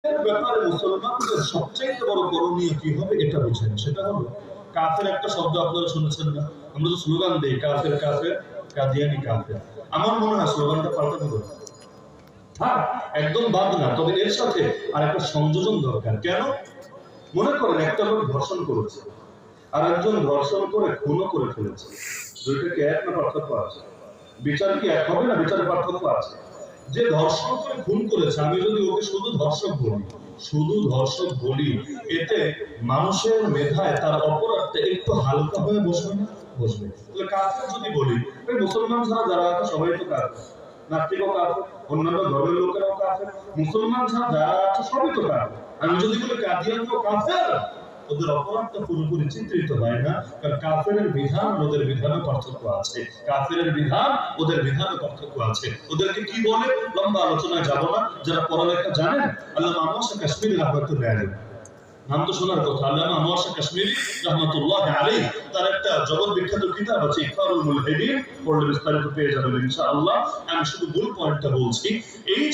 ব্যাপারে মুসলমানদের সবচেয়ে বড় করণীয় কি হবে এটা বুঝেন, সেটা হলো কাফের একটা শব্দ আপনারা শুনেছেন না? আমরা তো স্লোগান দিই কাফের কাফের, কাদিয়ানি কাফের। আমার মনে হয় স্লোগানটা পাল্টাতে হবে। হ্যাঁ, একদম বাদ না, তবে এর সাথে আর একটা সংযোজন দরকার। কেন? মনে করেন একটা লোক ধর্ষণ করেছে, আর একজন ধর্ষণ করে খুনও করে ফেলেছে। দুইটা কি এক না পার্থক্য আছে? বিচার কি এক হবে না? বিচারে পার্থক্য আছে। যে ধর্ষণ করে খুন করেছে, আমি যদি ওকে শুধু ধর্ষক বলি, এতে মানুষের মেধায় তার অপরাধটা একটু হালকা হয়ে বসবে না? বসবে। তাহলে কাফের যদি বলি, মুসলমান ছাড়া যারা আছে সবাই তো কাফের, নাস্তিকও কাফের, অন্যান্য ধর্মের লোকেরাও কাফের, মুসলমান ছাড়া যারা আছে সবই তো কাফের। আমি যদি বলি কাদিয়ানও কাফের, ওদের অপরাধটা পুরোপুরি চিত্রিত হয় না, কারণ কাফেরের বিধান ওদের বিধানে পার্থক্য আছে। কাফেরের বিধান ওদের বিধানে পার্থক্য আছে। ওদেরকে কি বলে লম্বা আলোচনায় যাব না। যারা পড়ালেখা জানেন, আল্লামা আনোয়ার শাহ কাশ্মীরি রাহমাতুল্লাহ আলাইহি, নাম তো শোনার কথা, আল্লামা আনোয়ার শাহ কাশ্মীরি রাহমাতুল্লাহ আলাইহি, তার একটা জগৎ বিখ্যাত কিতাব আছে ইকফারুল মুলহিদিন, পড়লে বিস্তারিত পেয়ে যাবেন ইনশাআল্লাহ। আমি শুধু মূল পয়েন্টটা বলছি। এই